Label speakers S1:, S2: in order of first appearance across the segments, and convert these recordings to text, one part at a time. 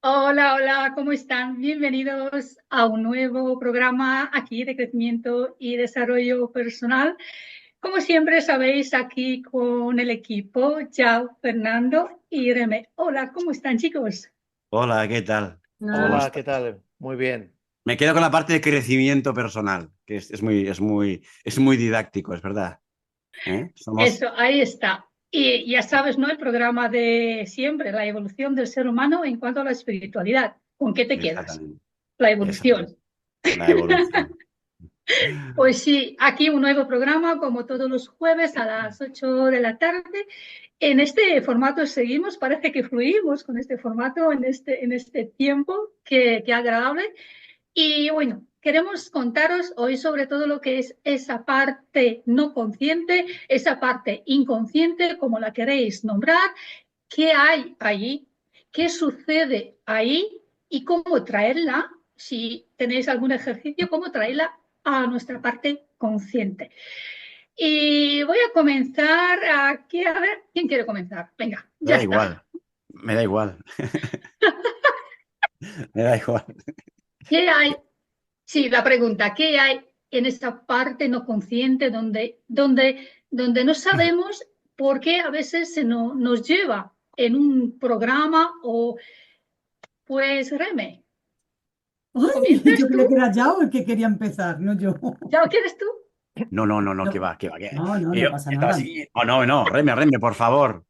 S1: Hola, hola, ¿cómo están? Bienvenidos a un nuevo programa aquí de crecimiento y desarrollo personal. Como siempre sabéis, aquí con el equipo, Yao, Fernando y Reme. Hola, ¿cómo están, chicos?
S2: Hola, ¿qué tal? ¿Cómo
S3: Hola,
S1: Ah,
S3: ¿qué
S2: estás?
S3: tal? Muy bien.
S2: Me quedo con la parte de crecimiento personal, que es muy didáctico, es verdad. ¿Eh? Somos.
S1: eso, ahí está. Y ya sabes, ¿no? El programa de siempre, la evolución del ser humano en cuanto a la espiritualidad. ¿Con qué te quedas?
S2: Exactamente,
S1: La
S2: exactamente.
S1: evolución.
S2: La evolución.
S1: Pues sí, aquí un nuevo programa como todos los jueves a las 8 de la tarde. En este formato seguimos, parece que fluimos con este formato en este tiempo, que agradable. Y bueno, queremos contaros hoy sobre todo lo que es esa parte no consciente, esa parte inconsciente, como la queréis nombrar, qué hay ahí, qué sucede ahí y cómo traerla, si tenéis algún ejercicio, cómo traerla a nuestra parte consciente. Y voy a comenzar aquí, a ver, ¿quién quiere comenzar? Venga,
S2: Me
S1: ya
S2: da
S1: está.
S2: igual, me da igual, me da igual.
S1: ¿Qué hay? Sí, la pregunta, ¿qué hay en esa parte no consciente donde no sabemos por qué a veces nos lleva en un programa o pues Reme?
S4: Ay,
S1: ¿Comienzas
S4: yo
S1: tú?
S4: creía que era Yao el que quería empezar, no yo.
S1: ¿Ya lo quieres tú?
S2: No, no, no, no, que
S4: No,
S2: va, que va, que.
S4: no pasa
S2: Estaba
S4: nada.
S2: así. Oh, no, no, reme, reme, por favor.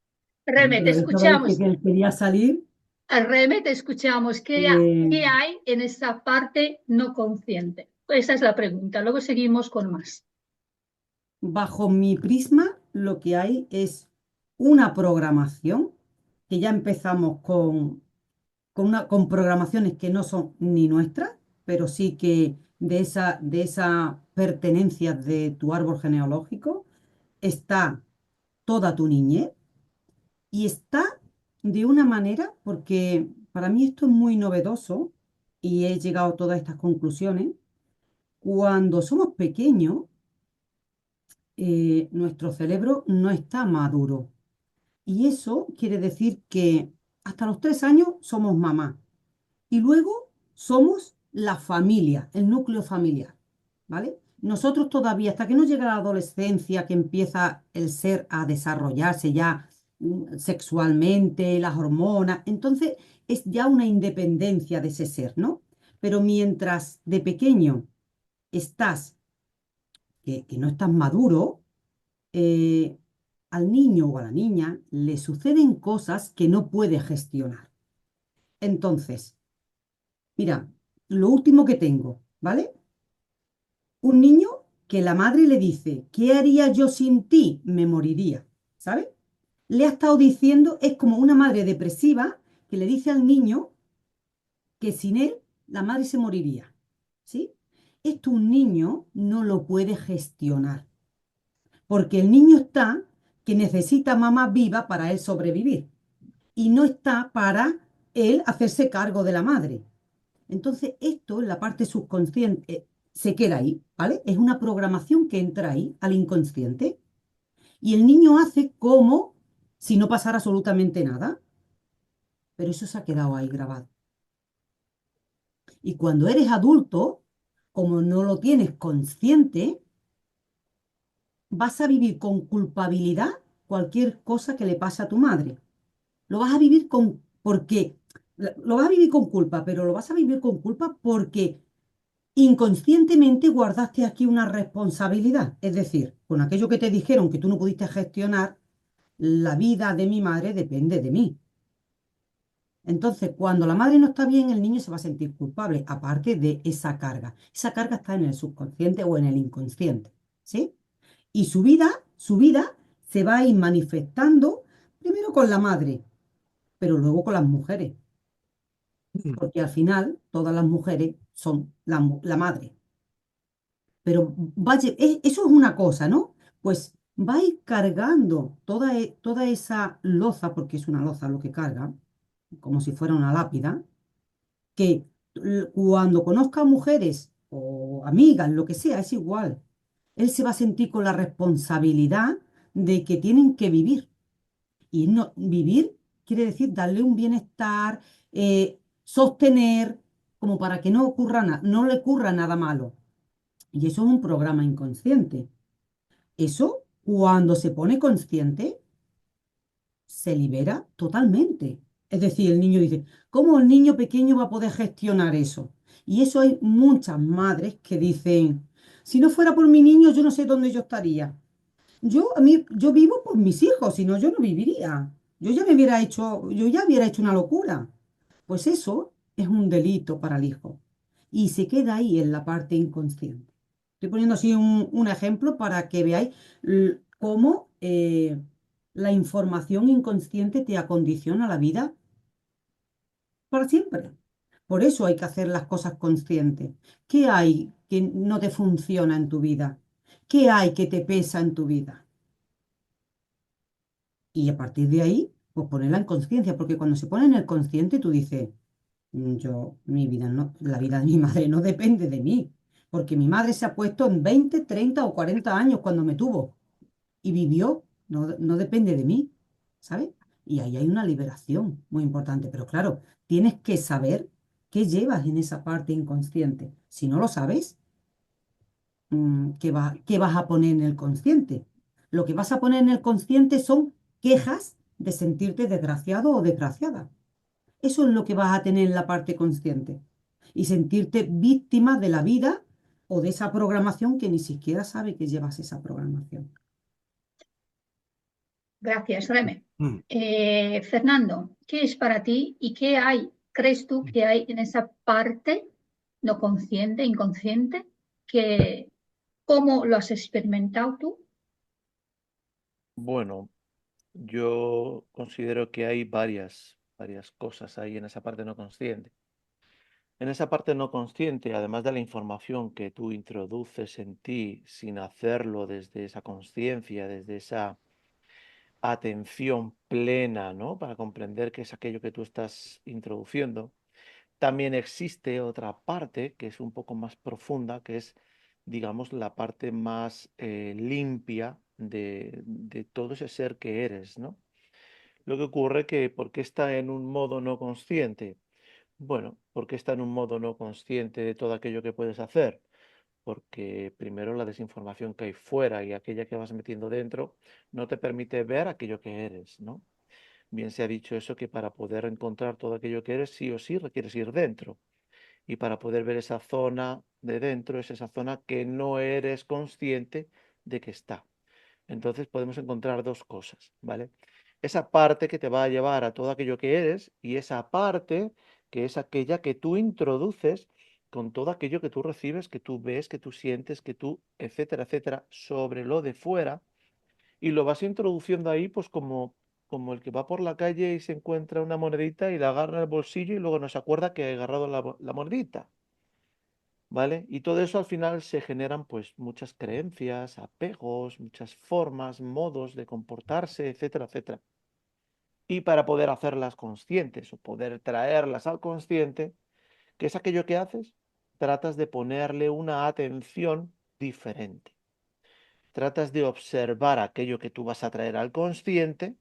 S1: Reme, te
S4: Pero esto de
S1: escuchamos.
S4: que él quería salir,
S1: Reme, te escuchamos.
S4: eh,
S1: ¿Qué hay en esa parte no consciente? Esa es la pregunta. Luego seguimos con más.
S4: bajo mi prisma, lo que hay es una programación, que ya empezamos con programaciones que no son ni nuestras, pero sí que de esa pertenencia de tu árbol genealógico está toda tu niñez. Y está de una manera, porque para mí esto es muy novedoso y he llegado a todas estas conclusiones. Cuando somos pequeños, nuestro cerebro no está maduro. Y eso quiere decir que hasta los 3 años somos mamá. Y luego somos la familia, el núcleo familiar. ¿Vale? Nosotros todavía, hasta que no llega la adolescencia, que empieza el ser a desarrollarse ya sexualmente, las hormonas, entonces es ya una independencia de ese ser, ¿no? Pero mientras de pequeño estás, que no estás maduro, eh, al niño o a la niña le suceden cosas que no puede gestionar. Entonces, mira, lo último que tengo, ¿vale? Un niño que la madre le dice, ¿qué haría yo sin ti? Me moriría, ¿sabes? Le ha estado diciendo, es como una madre depresiva que le dice al niño que sin él la madre se moriría, ¿sí? Esto un niño no lo puede gestionar, porque el niño está que necesita mamá viva para él sobrevivir y no está para él hacerse cargo de la madre. Entonces, esto en la parte subconsciente se queda ahí, ¿vale? Es una programación que entra ahí, al inconsciente, y el niño hace como si no pasara absolutamente nada, pero eso se ha quedado ahí grabado. Y cuando eres adulto, como no lo tienes consciente, vas a vivir con culpabilidad cualquier cosa que le pase a tu madre. Lo vas a vivir porque lo vas a vivir con culpa, pero lo vas a vivir con culpa porque inconscientemente guardaste aquí una responsabilidad. Es decir, con aquello que te dijeron que tú no pudiste gestionar, la vida de mi madre depende de mí. Entonces, cuando la madre no está bien, el niño se va a sentir culpable, aparte de esa carga. Esa carga está en el subconsciente o en el inconsciente, ¿sí? Y su vida se va a ir manifestando primero con la madre, pero luego con las mujeres, porque al final todas las mujeres son la madre. Pero eso es una cosa, ¿no? Pues va a ir cargando toda esa loza, porque es una loza lo que carga, como si fuera una lápida, que cuando conozca mujeres o amigas, lo que sea, es igual. Él se va a sentir con la responsabilidad de que tienen que vivir. Y no, vivir quiere decir darle un bienestar, sostener, como para que no ocurra no le ocurra nada malo. Y eso es un programa inconsciente. Eso, cuando se pone consciente, se libera totalmente. Es decir, el niño dice, ¿cómo el niño pequeño va a poder gestionar eso? Y eso hay muchas madres que dicen, si no fuera por mi niño, yo no sé dónde yo estaría. Yo vivo por mis hijos, si no, yo no viviría. Yo ya hubiera hecho una locura. Pues eso es un delito para el hijo. Y se queda ahí en la parte inconsciente. Estoy poniendo así un ejemplo para que veáis cómo la información inconsciente te acondiciona la vida para siempre. Por eso hay que hacer las cosas conscientes. ¿Qué hay que no te funciona en tu vida? ¿Qué hay que te pesa en tu vida? Y a partir de ahí, pues ponerla en conciencia, porque cuando se pone en el consciente, tú dices, mi vida no, la vida de mi madre no depende de mí, porque mi madre se ha puesto en 20, 30 o 40 años cuando me tuvo y vivió, no depende de mí, ¿sabes? Y ahí hay una liberación muy importante, pero claro, tienes que saber qué llevas en esa parte inconsciente. Si no lo sabes, qué vas a poner en el consciente? Lo que vas a poner en el consciente son quejas de sentirte desgraciado o desgraciada. Eso es lo que vas a tener en la parte consciente. Y sentirte víctima de la vida o de esa programación que ni siquiera sabe que llevas esa programación.
S1: Gracias, Reme.
S2: Mm.
S1: Fernando, ¿qué es para ti y qué hay, crees tú que hay en esa parte no consciente, inconsciente, que cómo lo has experimentado tú?
S3: Bueno, yo considero que hay varias cosas ahí en esa parte no consciente. En esa parte no consciente, además de la información que tú introduces en ti sin hacerlo desde esa conciencia, desde esa atención plena, ¿no? Para comprender qué es aquello que tú estás introduciendo. También existe otra parte que es un poco más profunda, que es, digamos, la parte más limpia de todo ese ser que eres, ¿no? Lo que ocurre que, ¿por qué está en un modo no consciente? Bueno, porque está en un modo no consciente de todo aquello que puedes hacer. Porque primero la desinformación que hay fuera y aquella que vas metiendo dentro no te permite ver aquello que eres, ¿no? Bien se ha dicho eso que para poder encontrar todo aquello que eres, sí o sí requieres ir dentro. Y para poder ver esa zona de dentro, es esa zona que no eres consciente de que está. Entonces podemos encontrar dos cosas, ¿vale? Esa parte que te va a llevar a todo aquello que eres y esa parte que es aquella que tú introduces con todo aquello que tú recibes, que tú ves, que tú sientes, que tú, etcétera, etcétera, sobre lo de fuera y lo vas introduciendo ahí pues como el que va por la calle y se encuentra una monedita y la agarra en el bolsillo y luego no se acuerda que ha agarrado la monedita. ¿Vale? Y todo eso al final se generan pues muchas creencias, apegos, muchas formas, modos de comportarse, etcétera, etcétera. Y para poder hacerlas conscientes o poder traerlas al consciente, ¿qué es aquello que haces? Tratas de ponerle una atención diferente. Tratas de observar aquello que tú vas a traer al consciente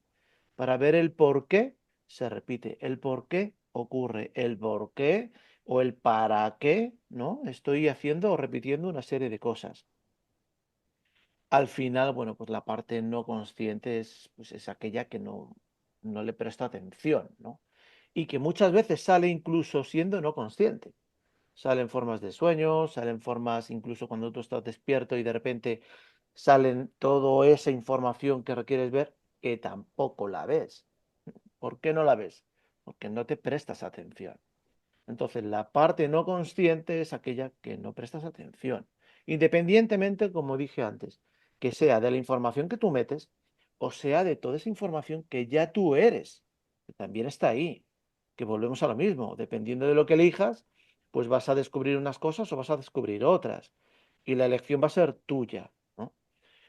S3: para ver el por qué se repite, el por qué ocurre, el por qué o el para qué, ¿no? Estoy haciendo o repitiendo una serie de cosas. Al final, bueno, pues la parte no consciente es, pues es aquella que no le presta atención, ¿no? Y que muchas veces sale incluso siendo no consciente. Salen formas de sueño, salen formas incluso cuando tú estás despierto y de repente salen toda esa información que requieres ver que tampoco la ves. ¿Por qué no la ves? Porque no te prestas atención. Entonces, la parte no consciente es aquella que no prestas atención. Independientemente, como dije antes, que sea de la información que tú metes o sea de toda esa información que ya tú eres, que también está ahí, que volvemos a lo mismo. Dependiendo de lo que elijas, pues vas a descubrir unas cosas o vas a descubrir otras. Y la elección va a ser tuya, ¿no?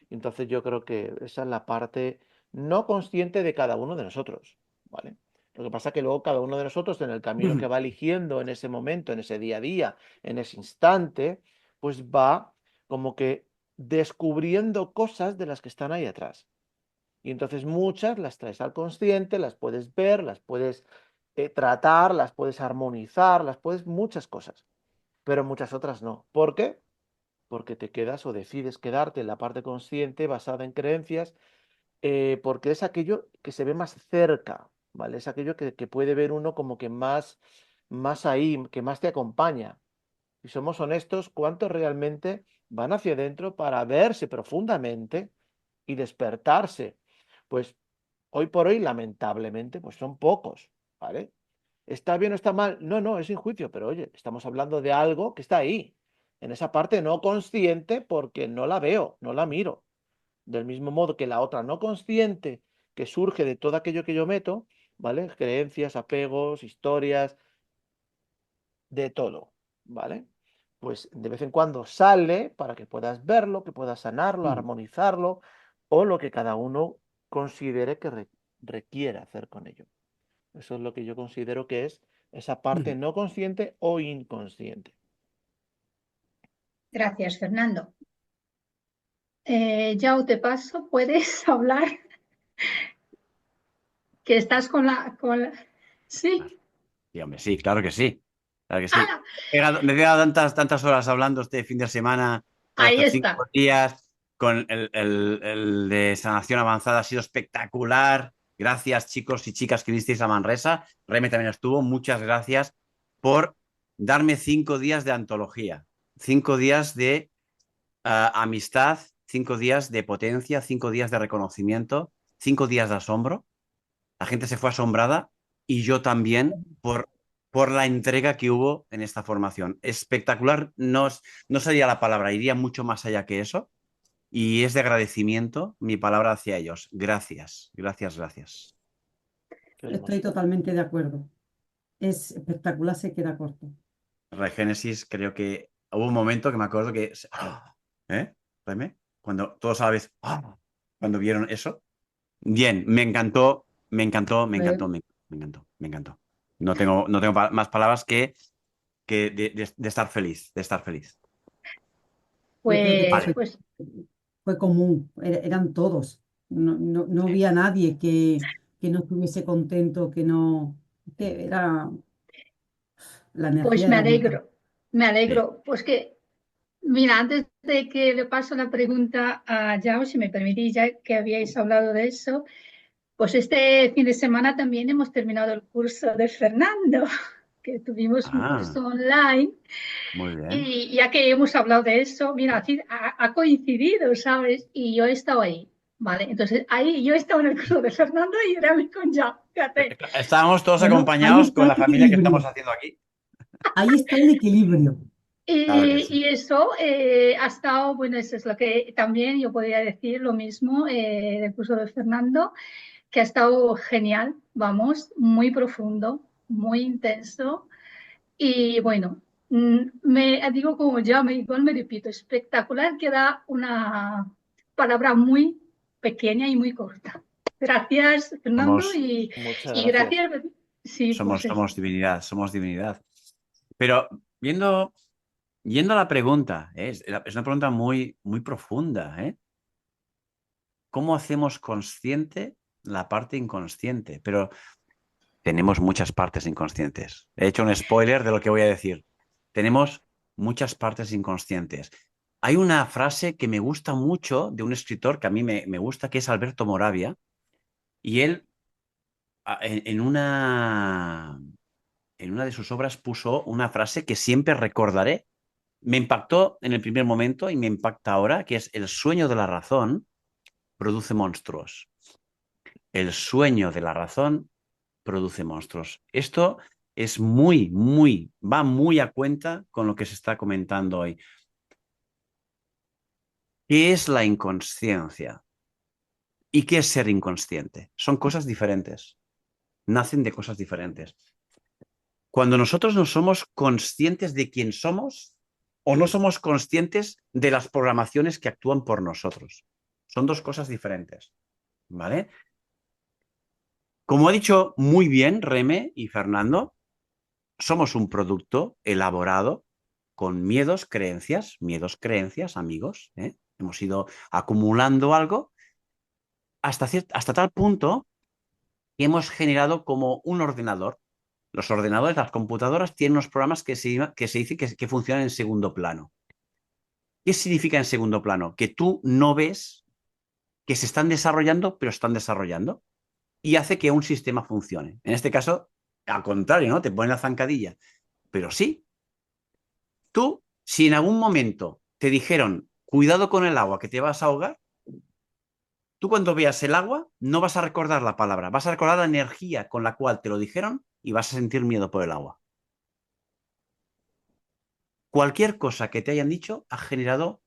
S3: Entonces yo creo que esa es la parte no consciente de cada uno de nosotros, ¿vale? Lo que pasa es que luego cada uno de nosotros en el camino que va eligiendo en ese momento, en ese día a día, en ese instante, pues va como que descubriendo cosas de las que están ahí atrás. Y entonces muchas las traes al consciente, las puedes ver, las puedes tratar, las puedes armonizar, las puedes muchas cosas, pero muchas otras no. ¿Por qué? Porque te quedas o decides quedarte en la parte consciente basada en creencias, porque es aquello que se ve más cerca, ¿vale? Es aquello que puede ver uno como que más ahí, que más te acompaña. Si somos honestos, ¿cuántos realmente van hacia adentro para verse profundamente y despertarse? Pues hoy por hoy, lamentablemente, pues son pocos, ¿vale? ¿Está bien o está mal? No, no, es sin juicio, pero oye, estamos hablando de algo que está ahí, en esa parte no consciente porque no la veo, no la miro. Del mismo modo que la otra no consciente que surge de todo aquello que yo meto, ¿vale? Creencias, apegos, historias, de todo, ¿vale? Pues de vez en cuando sale para que puedas verlo, que puedas sanarlo, armonizarlo o lo que cada uno considere que requiera hacer con ello. Eso es lo que yo considero que es esa parte no consciente o inconsciente.
S1: Gracias, Fernando. Yao, te paso, puedes hablar, que estás con Sí.
S2: Sí, hombre, sí, claro que sí. Claro que sí.
S1: ¡Hala!
S2: Me he quedado tantas horas hablando este fin de semana,
S1: Ahí
S2: estos
S1: está.
S2: 5 días, con el de sanación avanzada. Ha sido espectacular. Gracias, chicos y chicas que visteis a Manresa. Reme también estuvo. Muchas gracias por darme 5 días de antología, 5 días de amistad, 5 días de potencia, 5 días de reconocimiento, 5 días de asombro. La gente se fue asombrada y yo también por la entrega que hubo en esta formación. Espectacular, no sería la palabra, iría mucho más allá que eso. Y es de agradecimiento mi palabra hacia ellos. Gracias, gracias, gracias.
S3: Qué
S4: Estoy
S3: hermoso.
S4: totalmente de acuerdo. Es espectacular, se queda corto.
S2: Regénesis, creo que hubo un momento que me acuerdo que... ¿Eh? Reme, cuando todos a la vez... Cuando vieron eso. Bien, me encantó, me encantó, me encantó, me encantó, me encantó. No tengo más palabras que de estar feliz, de estar feliz.
S4: Yo creo que
S1: Pues,
S2: Vale,
S1: pues,
S4: fue común, eran todos. No había nadie que no estuviese contento, que la
S1: pues
S4: energía
S1: me
S4: era brutal.
S1: alegro, me
S2: sí.
S1: alegro. Pues que, mira, antes de que le paso la pregunta a Yao, si me permitís, ya que habíais hablado de eso, pues este fin de semana también hemos terminado el curso de Fernando, que tuvimos un
S2: Ah,
S1: curso online.
S2: muy bien.
S1: Y ya que hemos hablado de eso, mira, ha coincidido, ¿sabes? Y yo he estado ahí, ¿vale? Entonces, ahí yo he estado en el curso de Fernando y era con ya, fíjate.
S2: Estábamos todos
S4: Bueno, ahí
S2: acompañados
S4: está
S2: con
S4: el
S2: la familia que estamos
S4: equilibrio.
S2: haciendo aquí.
S4: Ahí está el equilibrio.
S2: Claro que sí.
S1: Y eso ha estado, bueno, eso es lo que también yo podría decir lo mismo del curso de Fernando, que ha estado genial, vamos, muy profundo, muy intenso. Y bueno, me digo como ya, igual me repito, espectacular, que da una palabra muy pequeña y muy corta. Gracias, Fernando,
S2: Somos,
S3: Muchas
S1: y
S3: gracias.
S1: gracias, sí, pues eso.
S2: somos divinidad, somos divinidad. Pero yendo a la pregunta, es una pregunta muy, muy profunda, ¿eh? ¿Cómo hacemos consciente la parte inconsciente? Pero tenemos muchas partes inconscientes. He hecho un spoiler de lo que voy a decir. Tenemos muchas partes inconscientes. Hay una frase que me gusta mucho de un escritor que a mí me gusta, que es Alberto Moravia, y él en una de sus obras puso una frase que siempre recordaré. Me impactó en el primer momento y me impacta ahora, que es: el sueño de la razón produce monstruos. El sueño de la razón produce monstruos. Esto es va muy a cuenta con lo que se está comentando hoy. ¿Qué es la inconsciencia? ¿Y qué es ser inconsciente? Son cosas diferentes. Nacen de cosas diferentes. Cuando nosotros no somos conscientes de quién somos o no somos conscientes de las programaciones que actúan por nosotros. Son dos cosas diferentes. ¿Vale? Como ha dicho muy bien Reme y Fernando, somos un producto elaborado con miedos, creencias, amigos. Hemos ido acumulando algo hasta tal punto que hemos generado como un ordenador Los ordenadores, las computadoras tienen unos programas que se dice que funcionan en segundo plano. ¿Qué significa en segundo plano? Que tú no ves que se están desarrollando, pero están desarrollando. Y hace que un sistema funcione. En este caso, al contrario, ¿no? Te pone la zancadilla. Pero sí, tú, si en algún momento te dijeron, cuidado con el agua, que te vas a ahogar, tú cuando veas el agua no vas a recordar la palabra, vas a recordar la energía con la cual te lo dijeron y vas a sentir miedo por el agua. Cualquier cosa que te hayan dicho ha generado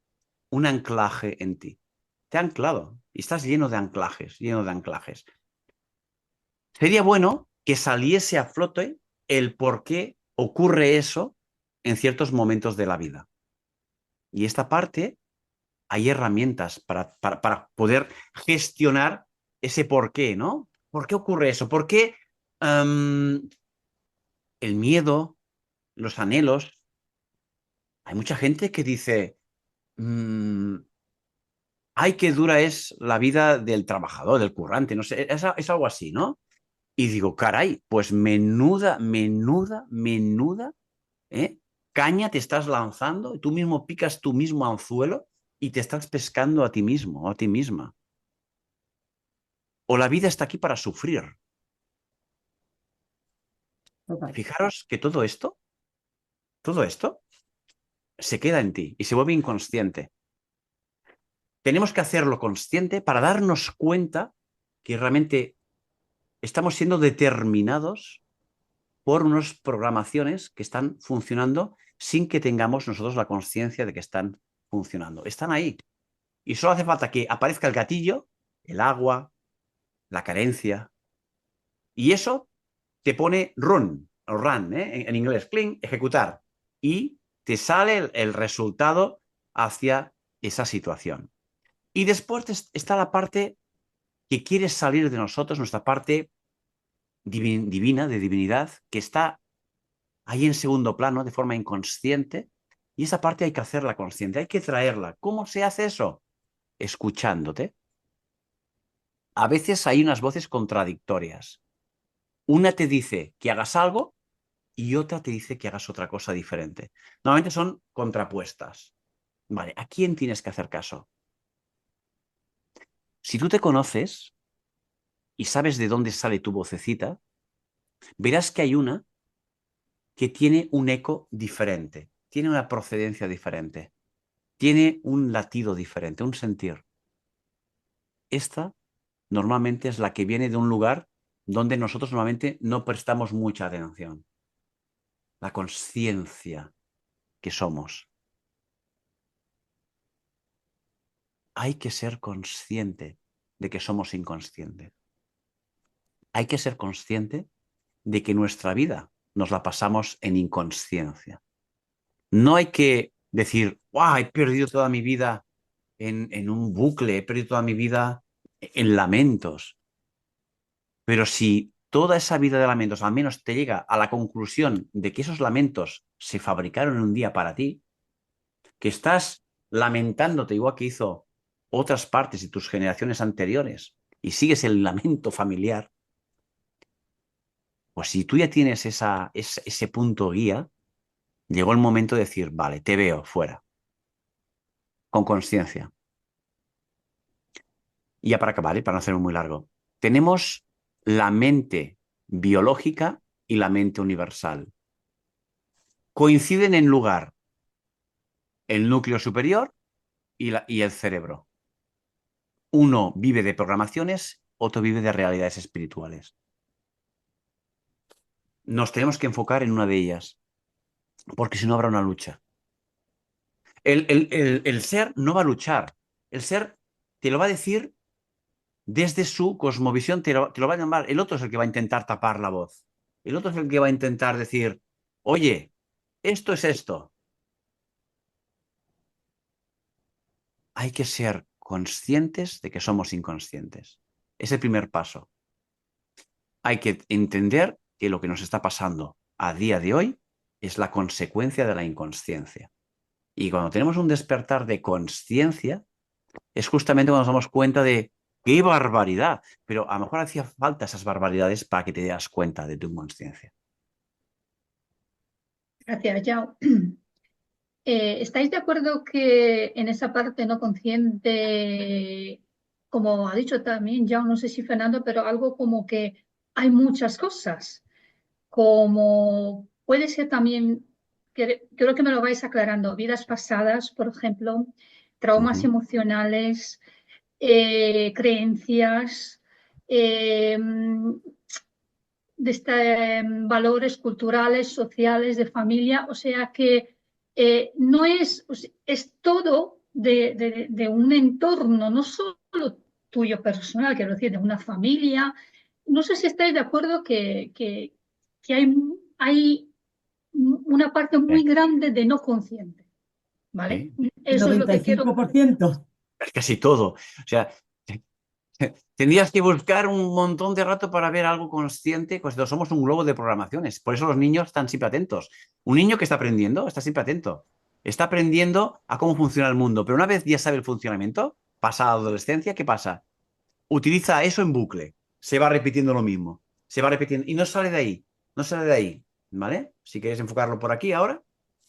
S2: un anclaje en ti. Te ha anclado y estás lleno de anclajes, lleno de anclajes. Sería bueno que saliese a flote el por qué ocurre eso en ciertos momentos de la vida. Y esta parte hay herramientas para poder gestionar ese por qué, ¿no? ¿Por qué ocurre eso? ¿Por qué el miedo, los anhelos? Hay mucha gente que dice, ay, qué dura es la vida del trabajador, del currante, no sé, es algo así, ¿no? Y digo, caray, pues menuda, ¿eh? Caña te estás lanzando y tú mismo picas tu mismo anzuelo y te estás pescando a ti mismo o a ti misma. O la vida está aquí para sufrir.
S4: Total.
S2: Fijaros que todo esto se queda en ti y se vuelve inconsciente. Tenemos que hacerlo consciente para darnos cuenta que realmente estamos siendo determinados por unas programaciones que están funcionando sin que tengamos nosotros la conciencia de que están funcionando. Están ahí. Y solo hace falta que aparezca el gatillo, el agua, la carencia. Y eso te pone run, o run, en inglés, clean, ejecutar. Y te sale el resultado hacia esa situación. Y después está la parte que quiere salir de nosotros, nuestra parte divina, de divinidad, que está ahí en segundo plano, de forma inconsciente. Y esa parte hay que hacerla consciente, hay que traerla. ¿Cómo se hace eso? Escuchándote. A veces hay unas voces contradictorias. Una te dice que hagas algo y otra te dice que hagas otra cosa diferente. Normalmente son contrapuestas. Vale, ¿a quién tienes que hacer caso? Si tú te conoces y sabes de dónde sale tu vocecita, verás que hay una que tiene un eco diferente, tiene una procedencia diferente, tiene un latido diferente, un sentir. Esta normalmente es la que viene de un lugar donde nosotros normalmente no prestamos mucha atención. La conciencia que somos. Hay que ser consciente de que somos inconscientes. Hay que ser consciente de que nuestra vida nos la pasamos en inconsciencia. No hay que decir, ¡wow! He perdido toda mi vida en un bucle, he perdido toda mi vida en lamentos. Pero si toda esa vida de lamentos al menos te llega a la conclusión de que esos lamentos se fabricaron en un día para ti, que estás lamentándote igual que hizo otras partes de tus generaciones anteriores y sigues el lamento familiar, pues si tú ya tienes ese punto guía, llegó el momento de decir, vale, te veo fuera, con conciencia. Y ya para acabar, para no hacerlo muy largo, tenemos la mente biológica y la mente universal. Coinciden en lugar el núcleo superior y el cerebro. Uno vive de programaciones, otro vive de realidades espirituales. Nos tenemos que enfocar en una de ellas, porque si no habrá una lucha. El ser no va a luchar. El ser te lo va a decir desde su cosmovisión, te lo va a llamar. El otro es el que va a intentar tapar la voz. El otro es el que va a intentar decir, oye, esto es esto. Hay que ser conscientes de que somos inconscientes. Es el primer paso. Hay que entender que lo que nos está pasando a día de hoy es la consecuencia de la inconsciencia. Y cuando tenemos un despertar de conciencia, es justamente cuando nos damos cuenta de ¡qué barbaridad! Pero a lo mejor hacía falta esas barbaridades para que te das cuenta de tu inconsciencia.
S1: Gracias, Yao. ¿Estáis de acuerdo que en esa parte no consciente, como ha dicho también Yao, no sé si Fernando, pero algo como que hay muchas cosas, como puede ser también, creo que me lo vais aclarando, vidas pasadas, por ejemplo, traumas
S2: Ujú.
S1: emocionales, creencias, eh, valores culturales, sociales, de familia, o sea que no es, o sea, es todo de un entorno, no solo tuyo personal, quiero decir, de una familia. No sé si estáis de acuerdo que hay una parte
S2: Sí,
S1: muy grande de no consciente, ¿vale?
S2: sí.
S4: El
S1: Eso es lo
S4: noventa y
S1: que quiero.
S4: cinco por ciento
S2: Es casi todo. O sea, tendrías que buscar un montón de rato para ver algo consciente, pues somos un globo de programaciones. Por eso los niños están siempre atentos. Un niño que está aprendiendo está siempre atento. Está aprendiendo a cómo funciona el mundo, pero una vez ya sabe el funcionamiento, pasa a la adolescencia, ¿qué pasa? Utiliza eso en bucle. Se va repitiendo lo mismo. Se va repitiendo y no sale de ahí. No sale de ahí. ¿Vale? Si queréis enfocarlo por aquí ahora,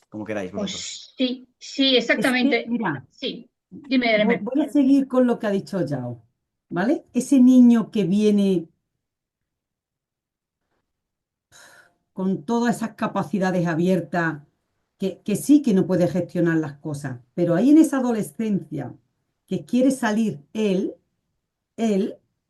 S2: como queráis vosotros.
S1: Pues sí, sí,
S4: Es que,
S1: exactamente.
S4: mira,
S1: Sí, dime.
S4: voy a seguir con lo que ha dicho Yao, ¿vale? Ese niño que viene con todas esas capacidades abiertas, que sí que no puede gestionar las cosas, pero ahí en esa adolescencia que quiere salir él,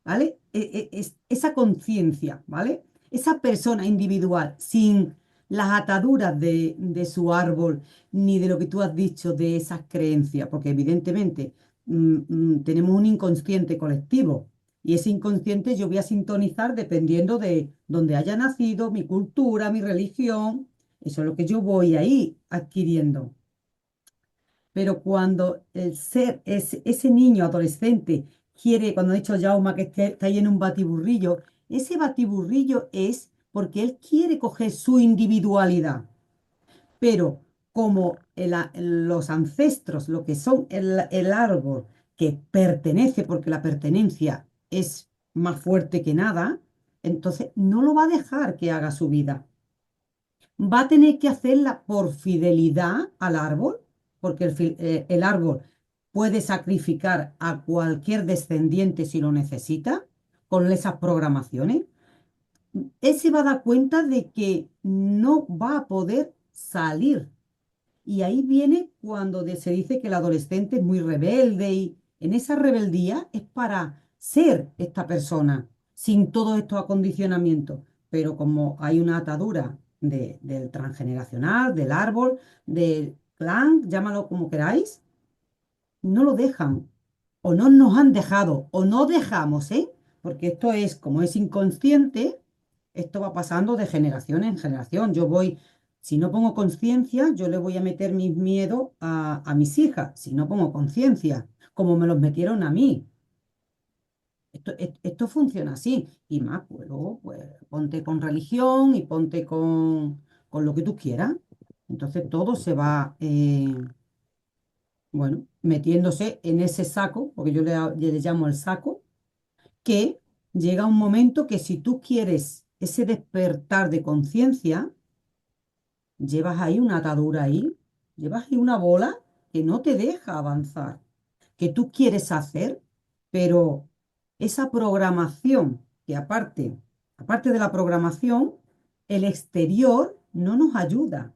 S4: ¿vale? Esa conciencia, ¿vale? Esa persona individual, sin las ataduras de su árbol, ni de lo que tú has dicho de esas creencias, porque evidentemente tenemos un inconsciente colectivo. Y ese inconsciente yo voy a sintonizar dependiendo de donde haya nacido, mi cultura, mi religión. Eso es lo que yo voy ahí adquiriendo. Pero cuando ese niño adolescente quiere, cuando ha dicho Jauma que está ahí en un batiburrillo, ese batiburrillo es porque él quiere coger su individualidad. Pero como los ancestros, lo que son el árbol que pertenece, porque la pertenencia es más fuerte que nada, entonces no lo va a dejar que haga su vida. Va a tener que hacerla por fidelidad al árbol, porque el árbol puede sacrificar a cualquier descendiente si lo necesita, con esas programaciones. Él se va a dar cuenta de que no va a poder salir. Y ahí viene cuando se dice que el adolescente es muy rebelde y en esa rebeldía es para ser esta persona sin todos estos acondicionamientos. Pero como hay una atadura del transgeneracional, del árbol, del clan, llámalo como queráis, no lo dejan o no nos han dejado o no dejamos, ¿eh? Porque esto es, como es inconsciente, esto va pasando de generación en generación. Yo voy, si no pongo conciencia, yo le voy a meter mis miedos a mis hijas, si no pongo conciencia, como me los metieron a mí. Esto funciona así. Y más, pues luego, pues ponte con religión y ponte con lo que tú quieras. Entonces todo se va, bueno, metiéndose en ese saco, porque yo le llamo el saco, que llega un momento que si tú quieres ese despertar de conciencia, llevas ahí una atadura ahí, llevas ahí una bola que no te deja avanzar, que tú quieres hacer, pero esa programación, que aparte de la programación, el exterior no nos ayuda.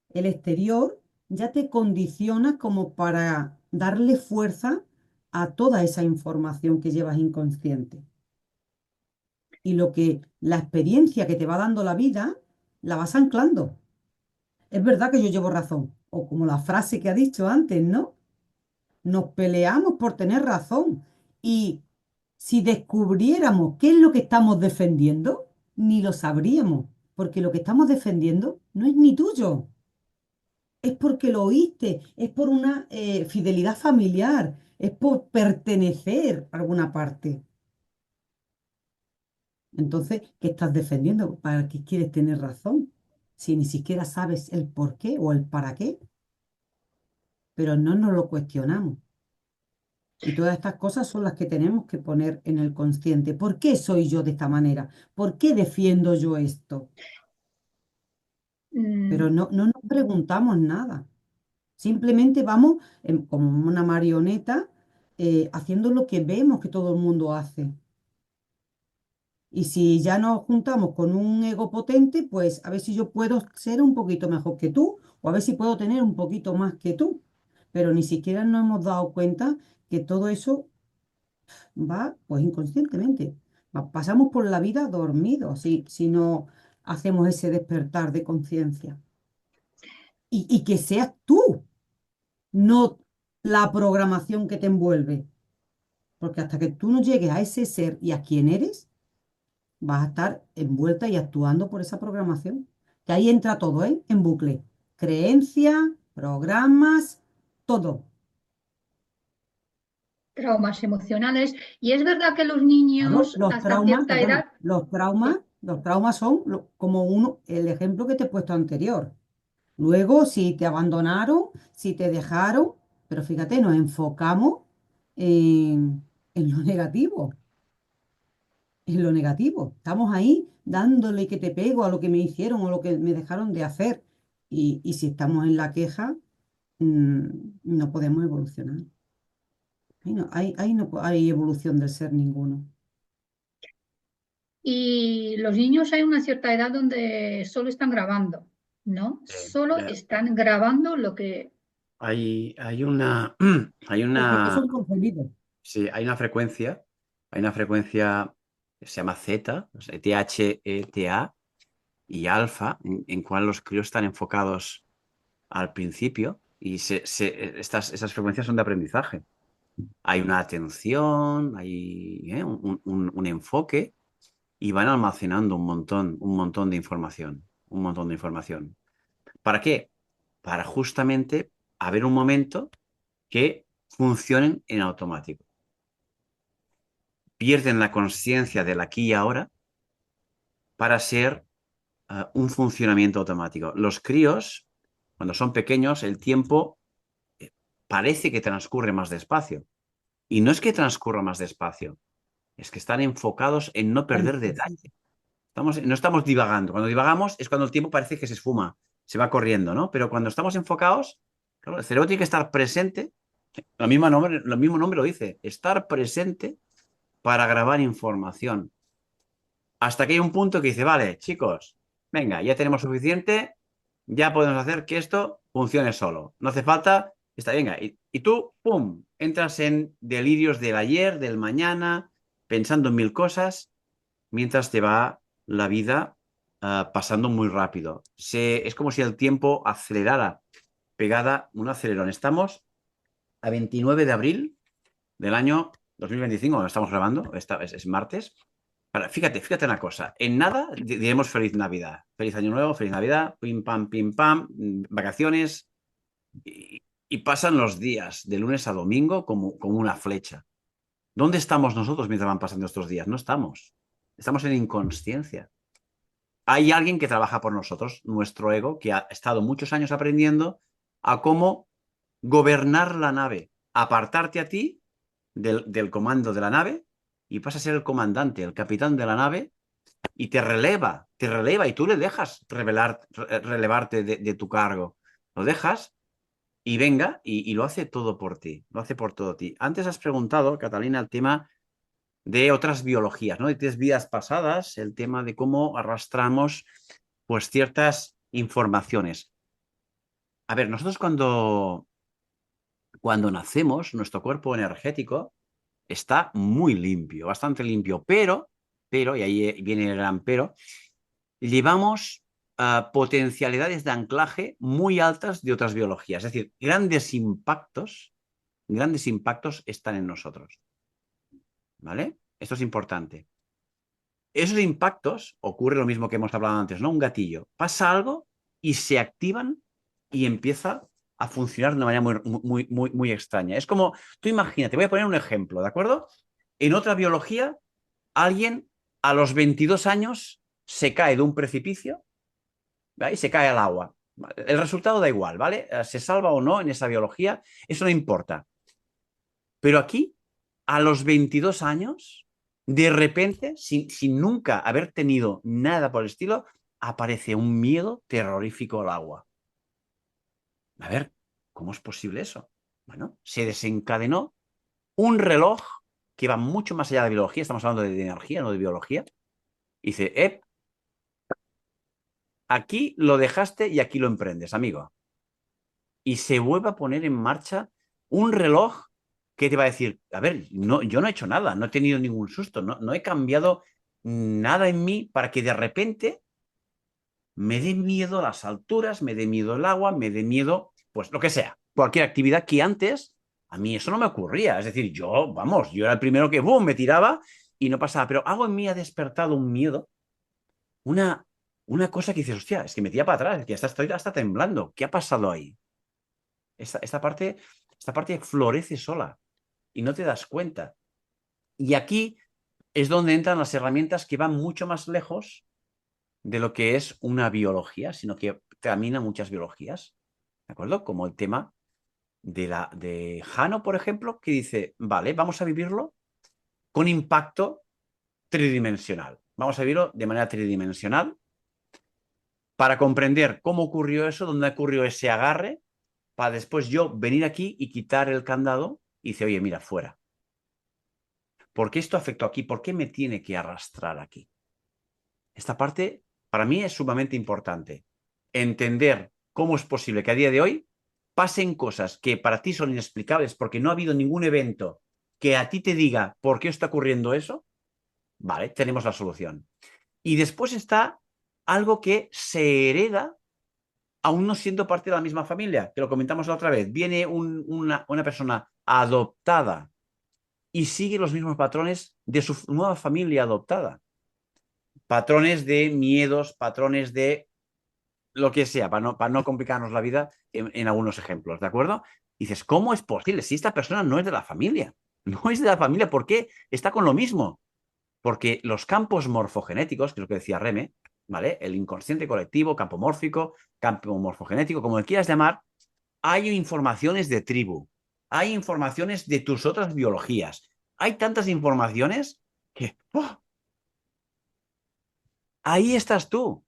S4: El exterior ya te condiciona como para darle fuerza a toda esa información que llevas inconsciente. Y la experiencia que te va dando la vida, la vas anclando. Es verdad que yo llevo razón, o como la frase que ha dicho antes, ¿no? Nos peleamos por tener razón. Y si descubriéramos qué es lo que estamos defendiendo, ni lo sabríamos, porque lo que estamos defendiendo no es ni tuyo. Es porque lo oíste, es por una fidelidad familiar, es por pertenecer a alguna parte. Entonces, ¿qué estás defendiendo? ¿Para qué quieres tener razón? Si ni siquiera sabes el por qué o el para qué, pero no nos lo cuestionamos. Y todas estas cosas son las que tenemos que poner en el consciente. ¿Por qué soy yo de esta manera? ¿Por qué defiendo yo esto? Pero
S1: Mm,
S4: no nos preguntamos nada. Simplemente vamos como una marioneta haciendo lo que vemos que todo el mundo hace. Y si ya nos juntamos con un ego potente, pues a ver si yo puedo ser un poquito mejor que tú o a ver si puedo tener un poquito más que tú. Pero ni siquiera nos hemos dado cuenta que todo eso va pues inconscientemente. Pasamos por la vida dormidos si no hacemos ese despertar de conciencia. Y que seas tú, no la programación que te envuelve. Porque hasta que tú no llegues a ese ser y a quién eres, vas a estar envuelta y actuando por esa programación. Que ahí entra todo, ¿eh? En bucle. Creencia, programas, todo.
S1: traumas emocionales. Y es verdad que los
S4: Claro,
S1: niños
S4: los
S1: hasta
S4: traumas,
S1: cierta edad,
S4: perdona, los traumas son como uno, el ejemplo que te he puesto anterior. Luego, si te abandonaron, si te dejaron, pero fíjate, nos enfocamos en lo negativo, en lo negativo. Estamos ahí dándole que te pego a lo que me hicieron o lo que me dejaron de hacer. Y si estamos en la queja, no podemos evolucionar. Ahí no hay evolución del ser ninguno.
S1: y los niños hay una cierta edad donde solo están grabando, ¿no? Solo
S2: Eh,
S1: están grabando lo que...
S2: hay una, hay
S4: Porque
S2: una,
S4: son concebidos.
S2: sí, hay una frecuencia que se llama Z, o sea, THETA y alfa, en cual los críos están enfocados al principio y esas frecuencias son de aprendizaje. Hay una atención, hay un enfoque y van almacenando un montón de información, un montón de información. ¿Para qué? Para justamente haber un momento que funcionen en automático. Pierden la conciencia del aquí y ahora para ser un funcionamiento automático. Los críos, cuando son pequeños, el tiempo parece que transcurre más despacio. Y no es que transcurra más despacio, es que están enfocados en no perder detalle. No estamos divagando. Cuando divagamos es cuando el tiempo parece que se esfuma, se va corriendo, ¿no? Pero cuando estamos enfocados, claro, el cerebro tiene que estar presente. Lo mismo nombre lo dice, estar presente para grabar información. Hasta que hay un punto que dice, vale, chicos, venga, ya tenemos suficiente, ya podemos hacer que esto funcione solo. No hace falta, está, venga, y tú, ¡pum!, entras en delirios del ayer, del mañana, pensando en mil cosas, mientras te va la vida pasando muy rápido. Es como si el tiempo acelerara, pegada un acelerón. Estamos a 29 de abril del año 2025, cuando estamos grabando, es martes. Fíjate una cosa. En nada diremos feliz Navidad, feliz Año Nuevo, feliz Navidad, pim pam, vacaciones. Y pasan los días de lunes a domingo como una flecha. ¿Dónde estamos nosotros mientras van pasando estos días? No estamos. Estamos en inconsciencia. Hay alguien que trabaja por nosotros, nuestro ego, que ha estado muchos años aprendiendo a cómo gobernar la nave, apartarte a ti del comando de la nave y pasa a ser el comandante, el capitán de la nave y te releva y tú le dejas relevarte de tu cargo. Lo dejas y venga y lo hace todo por ti, lo hace por todo ti. Antes has preguntado, Catalina, el tema de otras biologías, ¿no? De 3 vidas pasadas, el tema de cómo arrastramos pues ciertas informaciones. A ver, nosotros cuando nacemos, nuestro cuerpo energético está muy limpio, bastante limpio, y ahí viene el gran pero, llevamos potencialidades de anclaje muy altas de otras biologías. Es decir, grandes impactos están en nosotros. ¿Vale? Esto es importante. Esos impactos, ocurre lo mismo que hemos hablado antes, ¿no? Un gatillo. Pasa algo y se activan y empieza a funcionar de una manera muy extraña. Es como, tú imagínate, voy a poner un ejemplo, ¿de acuerdo? En otra biología, alguien a los 22 años se cae de un precipicio, ¿vale? Y se cae al agua. El resultado da igual, ¿vale? Se salva o no en esa biología, eso no importa. Pero aquí, a los 22 años, de repente, sin nunca haber tenido nada por el estilo, aparece un miedo terrorífico al agua. A ver, ¿cómo es posible eso? Bueno, se desencadenó un reloj que va mucho más allá de biología, estamos hablando de energía, no de biología. Dice, aquí lo dejaste y aquí lo emprendes, amigo. Y se vuelve a poner en marcha un reloj que te va a decir, a ver, no, yo no he hecho nada, no he tenido ningún susto, no he cambiado nada en mí para que de repente me dé miedo las alturas, me dé miedo el agua, me dé miedo, pues lo que sea, cualquier actividad que antes a mí eso no me ocurría. Es decir, yo, vamos, yo era el primero que, ¡boom!, me tiraba y no pasaba, pero algo en mí ha despertado un miedo, una, una cosa que dices, hostia, es que me tira para atrás, es que estoy hasta temblando, ¿qué ha pasado ahí? Esta parte florece sola y no te das cuenta. Y aquí es donde entran las herramientas que van mucho más lejos de lo que es una biología, sino que camina muchas biologías, ¿de acuerdo? Como el tema de Jano, por ejemplo, que dice, vale, vamos a vivirlo con impacto tridimensional. Vamos a vivirlo de manera tridimensional para comprender cómo ocurrió eso, dónde ocurrió ese agarre, para después yo venir aquí y quitar el candado y decir, oye, mira, fuera. ¿Por qué esto afectó aquí? ¿Por qué me tiene que arrastrar aquí? Esta parte para mí es sumamente importante. Entender cómo es posible que a día de hoy pasen cosas que para ti son inexplicables porque no ha habido ningún evento que a ti te diga por qué está ocurriendo eso. Vale, tenemos la solución. Y después está algo que se hereda aún no siendo parte de la misma familia, que lo comentamos la otra vez. Viene una persona adoptada y sigue los mismos patrones de su nueva familia adoptada. Patrones de miedos, patrones de lo que sea, para no complicarnos la vida en algunos ejemplos, ¿de acuerdo? Y dices, ¿cómo es posible? Si esta persona no es de la familia, no es de la familia, ¿por qué está con lo mismo? Porque los campos morfogenéticos, que es lo que decía Reme, ¿vale? El inconsciente colectivo, campo mórfico, campo morfogenético, como le quieras llamar, hay informaciones de tribu, hay informaciones de tus otras biologías, hay tantas informaciones que ¡oh! Ahí estás tú,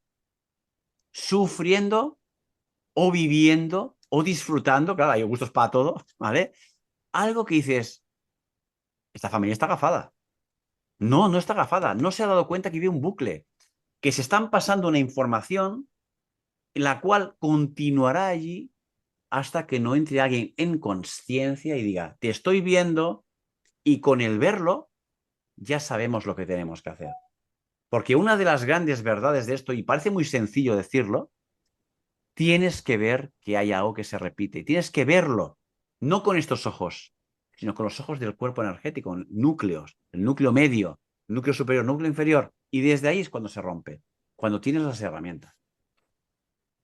S2: sufriendo o viviendo o disfrutando, claro, hay gustos para todo, ¿vale? Algo que dices, esta familia está agafada. No, no está agafada, no se ha dado cuenta que vive un bucle, que se están pasando una información en la cual continuará allí hasta que no entre alguien en conciencia y diga, te estoy viendo, y con el verlo ya sabemos lo que tenemos que hacer. Porque una de las grandes verdades de esto, y parece muy sencillo decirlo, tienes que ver que hay algo que se repite. Tienes que verlo, no con estos ojos, sino con los ojos del cuerpo energético, núcleos, el núcleo medio, el núcleo superior, el núcleo inferior. Y desde ahí es cuando se rompe, cuando tienes las herramientas.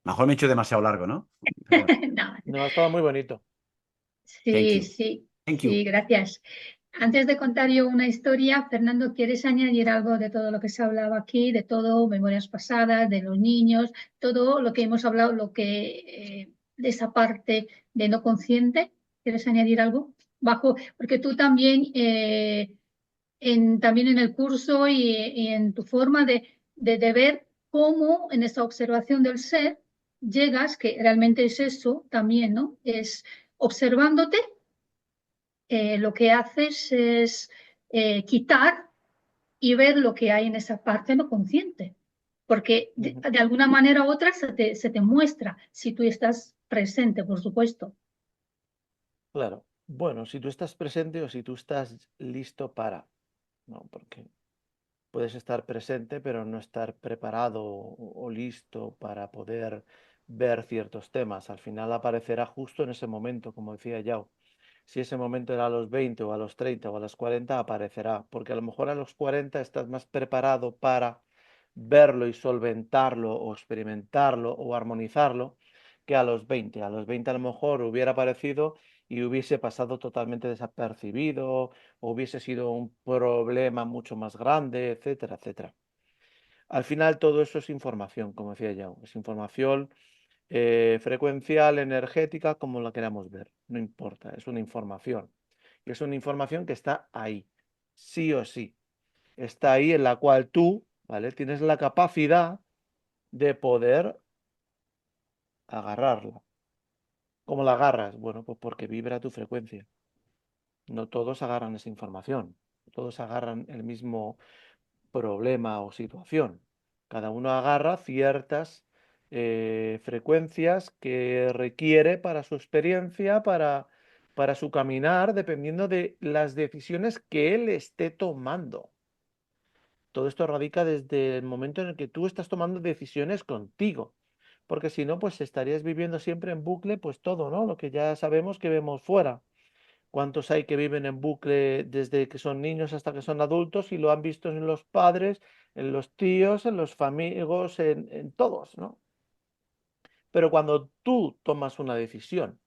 S2: Mejor me he hecho demasiado largo, ¿no? Pero bueno,
S1: No,
S3: No, ha estado muy bonito.
S2: thank
S1: sí,
S2: you.
S1: sí,
S2: Thank you.
S1: sí, gracias. Antes de contar yo una historia, Fernando, ¿quieres añadir algo de todo lo que se ha hablado aquí, de todo, memorias pasadas, de los niños, todo lo que hemos hablado, de esa parte de no consciente? ¿Quieres añadir algo? Porque tú también, también en el curso y en tu forma de ver cómo en esta observación del ser llegas, que realmente es eso también, ¿no? Es observándote lo que haces es quitar y ver lo que hay en esa parte no consciente, porque
S3: Ujú.
S1: de alguna manera u otra se te muestra si tú estás presente, por supuesto.
S3: Claro. Bueno, si tú estás presente o si tú estás listo para, ¿no? Porque puedes estar presente, pero no estar preparado o listo para poder ver ciertos temas. Al final aparecerá justo en ese momento, como decía Yao. Si ese momento era a los 20 o a los 30 o a los 40, aparecerá, porque a lo mejor a los 40 estás más preparado para verlo y solventarlo o experimentarlo o armonizarlo que a los 20. A los 20 a lo mejor hubiera aparecido y hubiese pasado totalmente desapercibido, o hubiese sido un problema mucho más grande, etcétera, etcétera. Al final todo eso es información, como decía Yao, es información frecuencial, energética, como la queramos ver, no importa, es una información. Y es una información que está ahí, sí o sí. Está ahí en la cual tú, ¿vale? Tienes la capacidad de poder agarrarla. ¿Cómo la agarras? Bueno, pues porque vibra tu frecuencia. No todos agarran esa información, no todos agarran el mismo problema o situación. Cada uno agarra ciertas frecuencias que requiere para su experiencia, para su caminar, dependiendo de las decisiones que él esté tomando. Todo esto radica desde el momento en el que tú estás tomando decisiones contigo. Porque si no, pues estarías viviendo siempre en bucle, pues todo, ¿no? Lo que ya sabemos que vemos fuera. ¿Cuántos hay que viven en bucle desde que son niños hasta que son adultos y lo han visto en los padres, en los tíos, en los amigos, en todos, ¿no? Pero cuando tú tomas una decisión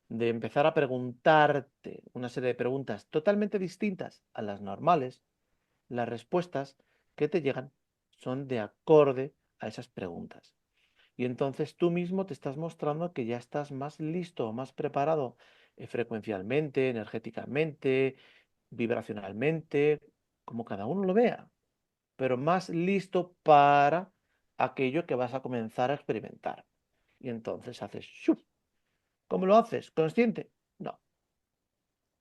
S3: de empezar a preguntarte una serie de preguntas totalmente distintas a las normales, las respuestas que te llegan son de acorde a esas preguntas. Y entonces tú mismo te estás mostrando que ya estás más listo, más preparado frecuencialmente, energéticamente, vibracionalmente, como cada uno lo vea, pero más listo para aquello que vas a comenzar a experimentar. Y entonces haces ¡shuf! ¿Cómo lo haces? ¿Consciente? No,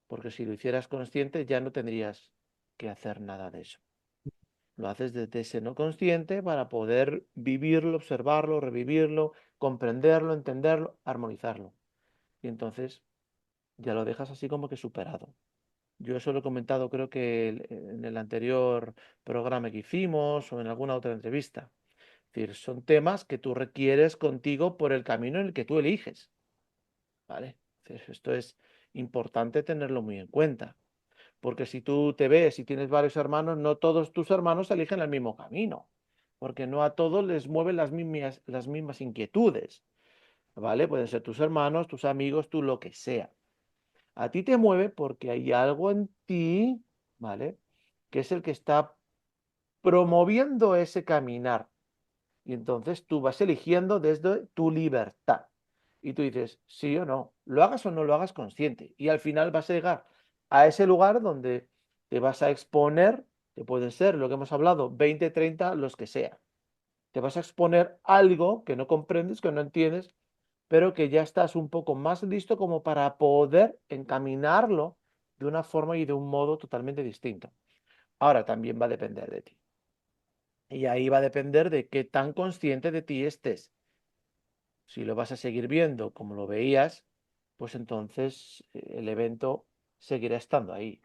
S3: porque si lo hicieras consciente ya no tendrías que hacer nada de eso. Lo haces desde ese no consciente para poder vivirlo, observarlo, revivirlo, comprenderlo, entenderlo, armonizarlo. Y entonces ya lo dejas así como que superado. Yo eso lo he comentado creo que en el anterior programa que hicimos o en alguna otra entrevista. Es decir, son temas que tú requieres contigo por el camino en el que tú eliges. ¿Vale? Entonces, esto es importante tenerlo muy en cuenta. Porque si tú te ves y tienes varios hermanos, no todos tus hermanos eligen el mismo camino. Porque no a todos les mueven las mismas inquietudes. ¿Vale? Pueden ser tus hermanos, tus amigos, tú lo que sea. A ti te mueve porque hay algo en ti, ¿vale? Que es el que está promoviendo ese caminar. Y entonces tú vas eligiendo desde tu libertad. Y tú dices, sí o no, lo hagas o no lo hagas consciente. Y al final vas a llegar a ese lugar donde te vas a exponer, que pueden ser lo que hemos hablado, 20, 30, los que sea. Te vas a exponer algo que no comprendes, que no entiendes, pero que ya estás un poco más listo como para poder encaminarlo de una forma y de un modo totalmente distinto. Ahora también va a depender de ti. Y ahí va a depender de qué tan consciente de ti estés. Si lo vas a seguir viendo como lo veías, pues entonces el evento seguirá estando ahí.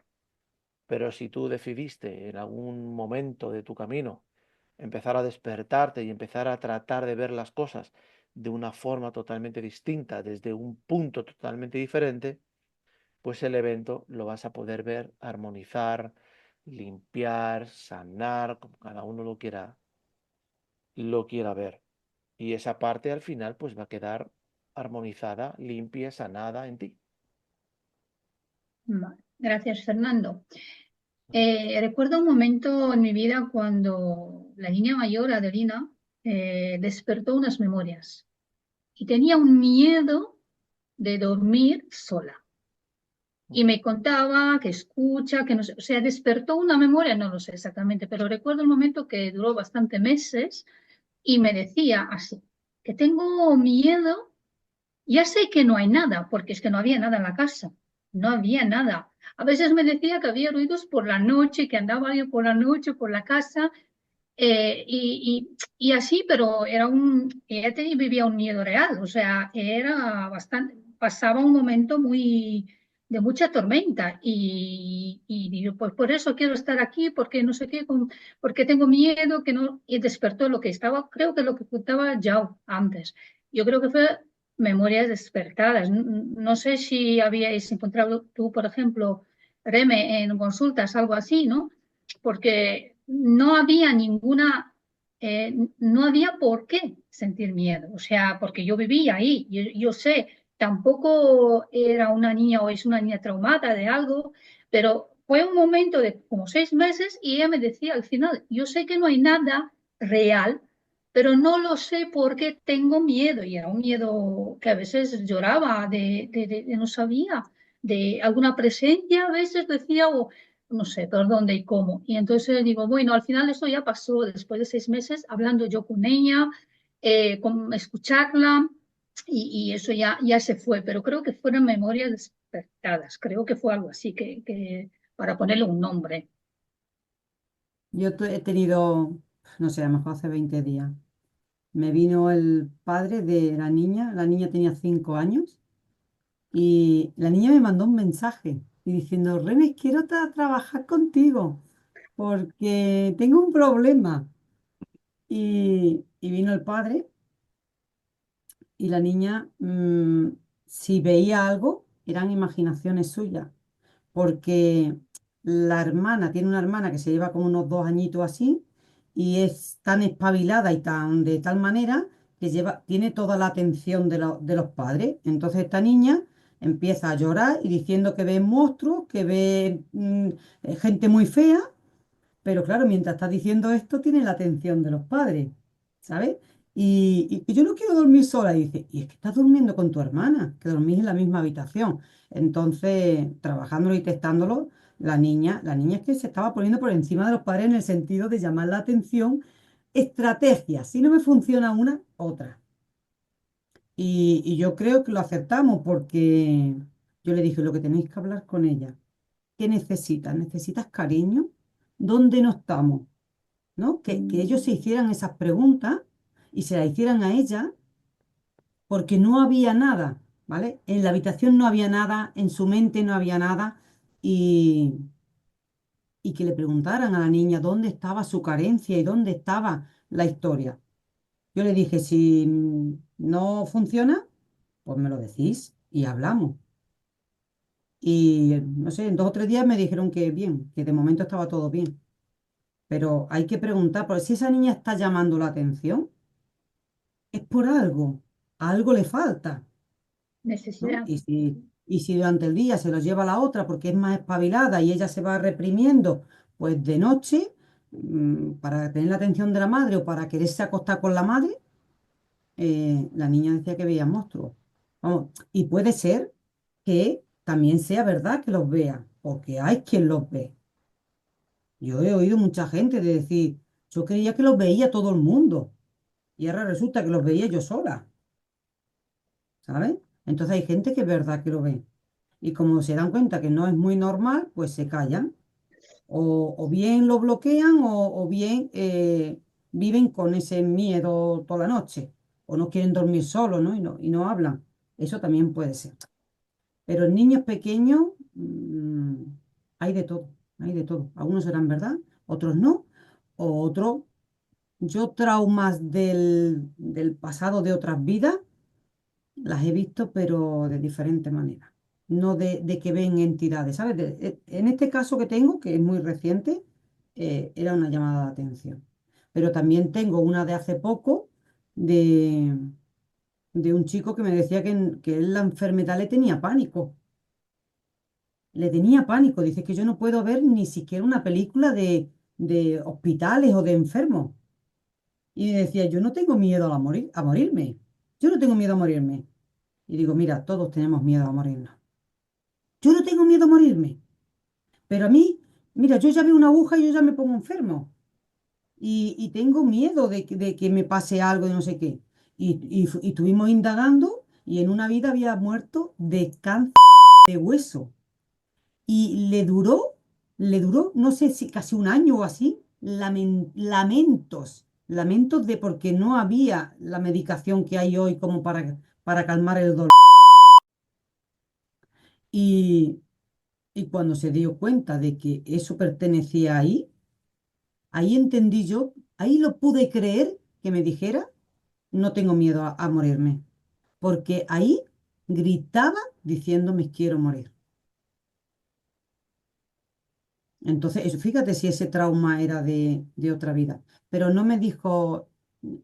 S3: Pero si tú decidiste en algún momento de tu camino empezar a despertarte y empezar a tratar de ver las cosas de una forma totalmente distinta, desde un punto totalmente diferente, pues el evento lo vas a poder ver, armonizar, limpiar, sanar, como cada uno lo quiera ver. Y esa parte al final pues va a quedar armonizada, limpia, sanada en ti.
S1: Vale. Gracias, Fernando. Recuerdo un momento en mi vida cuando la niña mayor, Adelina, despertó unas memorias y tenía un miedo de dormir sola. Y me contaba que escucha, que no sé, o sea, despertó una memoria, no lo sé exactamente, pero recuerdo el momento que duró bastante meses y me decía así, que tengo miedo, ya sé que no hay nada, porque es que no había nada en la casa, no había nada. A veces me decía que había ruidos por la noche, que andaba yo por la noche por la casa, y así, pero ella vivía un miedo real, o sea, era bastante, pasaba un momento de mucha tormenta y digo, pues por eso quiero estar aquí, porque no sé qué, porque tengo miedo, que no, y despertó lo que estaba, creo que lo que contaba Yao antes. Yo creo que fue memorias despertadas. No sé si habíais encontrado tú, por ejemplo, Reme, en consultas, algo así, ¿no? Porque no había no había por qué sentir miedo, o sea, porque yo vivía ahí, yo sé, tampoco era una niña o es una niña traumada de algo, pero fue un momento de como 6 meses y ella me decía al final, yo sé que no hay nada real, pero no lo sé porque tengo miedo, y era un miedo que a veces lloraba, de no sabía, de alguna presencia, a veces decía, no sé por dónde y cómo. Y entonces digo, bueno, al final esto ya pasó después de 6 meses, hablando yo con ella, con escucharla, y eso ya se fue, pero creo que fueron memorias despertadas, creo que fue algo así, para ponerle un nombre.
S4: Yo he tenido, no sé, a lo mejor hace 20 días, me vino el padre de la niña tenía 5 años, y la niña me mandó un mensaje y diciendo, Remes, quiero trabajar contigo porque tengo un problema. Y vino el padre y la niña, si veía algo, eran imaginaciones suyas, porque la hermana, tiene una hermana que se lleva como unos 2 añitos así, y es tan espabilada y tan de tal manera que tiene toda la atención de los padres. Entonces esta niña empieza a llorar y diciendo que ve monstruos, que ve gente muy fea, pero claro, mientras está diciendo esto, tiene la atención de los padres, ¿sabes? Y yo no quiero dormir sola. Y dice, y es que estás durmiendo con tu hermana, que dormís en la misma habitación. Entonces, trabajándolo y testándolo, la niña es que se estaba poniendo por encima de los padres en el sentido de llamar la atención. Estrategias, si no me funciona una, otra. Y yo creo que lo aceptamos porque yo le dije, lo que tenéis que hablar con ella. ¿Qué necesitas? ¿Necesitas cariño? ¿Dónde no estamos? ¿No? Que ellos se hicieran esas preguntas y se las hicieran a ella, porque no había nada, ¿vale? En la habitación no había nada, en su mente no había nada, y, y que le preguntaran a la niña dónde estaba su carencia y dónde estaba la historia. Yo le dije, si no funciona, pues me lo decís y hablamos. Y no sé, en 2 o 3 días me dijeron que bien, que de momento estaba todo bien. Pero hay que preguntar, porque si esa niña está llamando la atención, es por algo, a algo le falta, ¿no?
S1: Necesidad.
S4: Y si durante el día se lo lleva la otra porque es más espabilada y ella se va reprimiendo, pues de noche, para tener la atención de la madre o para quererse acostar con la madre, la niña decía que veía monstruos. Vamos, y puede ser que también sea verdad que los vea, porque hay quien los ve. Yo he oído mucha gente de decir, yo creía que los veía todo el mundo y ahora resulta que los veía yo sola. ¿Sabes? Entonces hay gente que es verdad que lo ve. Y como se dan cuenta que no es muy normal, pues se callan. O bien lo bloquean o bien viven con ese miedo toda la noche. O no quieren dormir solos, ¿no? Y no hablan. Eso también puede ser. Pero en niños pequeños hay de todo, hay de todo. Algunos serán verdad, otros no. O otros, yo traumas del pasado de otras vidas las he visto, pero de diferente manera. No de que ven entidades, ¿sabes? En este caso que tengo, que es muy reciente, era una llamada de atención. Pero también tengo una de hace poco de, de un chico que me decía que él la enfermedad le tenía pánico. Le tenía pánico. Dice que yo no puedo ver ni siquiera una película de hospitales o de enfermos. Y decía, yo no tengo miedo a morirme. Yo no tengo miedo a morirme. Y digo, mira, todos tenemos miedo a morirnos. Yo no tengo miedo a morirme, pero a mí, mira, yo ya veo una aguja y yo ya me pongo enfermo. Y tengo miedo de que me pase algo y no sé qué. Y estuvimos indagando y en una vida había muerto de cáncer de hueso. Y le duró, no sé si casi un año o así, lamentos de porque no había la medicación que hay hoy como para calmar el dolor. Y, y cuando se dio cuenta de que eso pertenecía ahí entendí yo, ahí lo pude creer que me dijera, no tengo miedo a morirme, porque ahí gritaba diciendo me quiero morir. Entonces, fíjate si ese trauma era de otra vida, pero no me dijo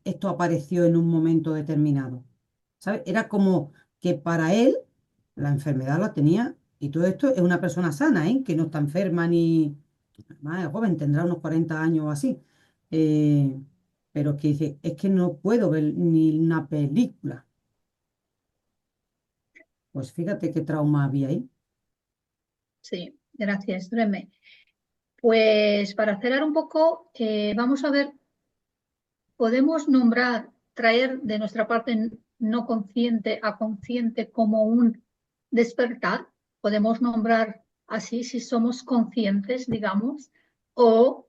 S4: esto apareció en un momento determinado, ¿sabes? Era como que para él la enfermedad la tenía, y todo esto es una persona sana, ¿eh? Que no está enferma ni, además es joven, tendrá unos 40 años o así, eh, pero que dice, es que no puedo ver ni una película. Pues fíjate qué trauma había ahí.
S1: Sí, gracias, Reme. Pues para acelerar un poco, vamos a ver, podemos nombrar, traer de nuestra parte no consciente a consciente como un despertar. Podemos nombrar así si somos conscientes, digamos, o,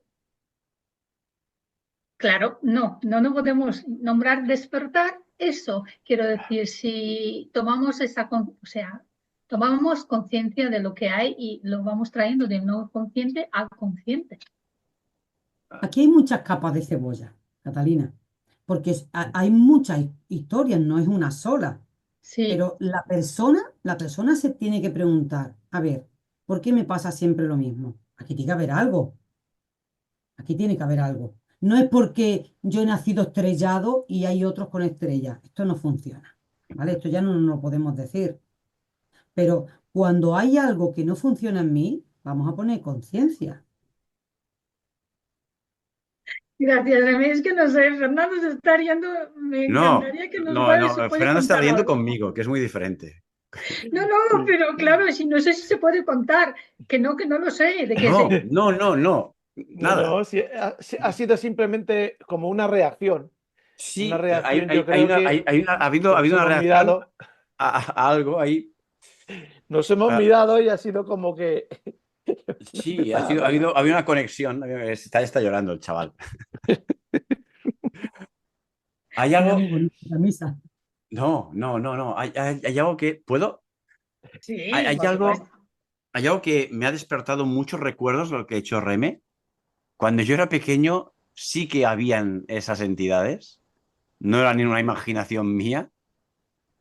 S1: claro, no podemos nombrar despertar. Eso quiero decir, si tomamos o sea, tomamos conciencia de lo que hay y lo vamos trayendo de no consciente al consciente.
S4: Aquí hay muchas capas de cebolla, Catalina, porque hay muchas historias, no es una sola.
S1: Sí.
S4: Pero la persona se tiene que preguntar, a ver, ¿por qué me pasa siempre lo mismo? Aquí tiene que haber algo. Aquí tiene que haber algo. No es porque yo he nacido estrellado y hay otros con estrellas. Esto no funciona. ¿Vale? Esto ya no nos lo podemos decir. Pero cuando hay algo que no funciona en mí, vamos a poner conciencia.
S1: Gracias, Remy. Es que no sé, Fernando se está riendo. Me
S2: No,
S1: encantaría que nos
S2: no,
S1: puede
S2: Fernando está
S1: contar
S2: riendo
S1: algo.
S2: conmigo, que es muy diferente.
S1: No, pero claro, si no sé si se puede contar, que no lo sé, de que
S2: No,
S1: se...
S3: No,
S2: nada.
S3: no, sí, ha sido simplemente como una reacción. Una
S2: Sí,
S3: reacción, yo creo que
S2: ha
S3: nos
S2: habido una
S3: hemos
S2: reacción
S3: mirado,
S2: a algo ahí.
S3: nos hemos
S2: Ah,
S3: mirado y ha sido como que
S2: sí,
S3: empezar a hablar.
S2: ha habido una conexión. Está llorando el chaval. Hay
S4: Era
S2: algo.
S4: muy bonita la misa.
S2: No. Hay algo que. ¿Puedo?
S1: Sí,
S2: Hay
S1: por supuesto.
S2: hay algo que me ha despertado muchos recuerdos, lo que ha hecho Reme. Cuando yo era pequeño, sí que habían esas entidades. No era ni una imaginación mía.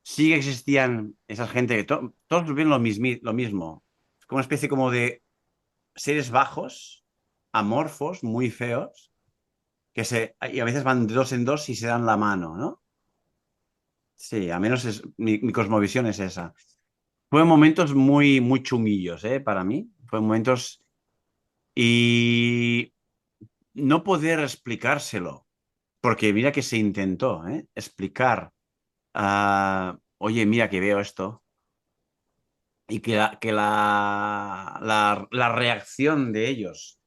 S2: Sí que existían esa gente que todos ven lo mismo. Es como una especie como de seres bajos, amorfos, muy feos, y a veces van de dos en dos y se dan la mano, ¿no? Sí, a menos mi cosmovisión es esa. Fueron momentos muy chunguillos, ¿eh? Para mí. Fueron momentos y no poder explicárselo, porque mira que se intentó, ¿eh? Explicar, oye, mira que veo esto, y la reacción de ellos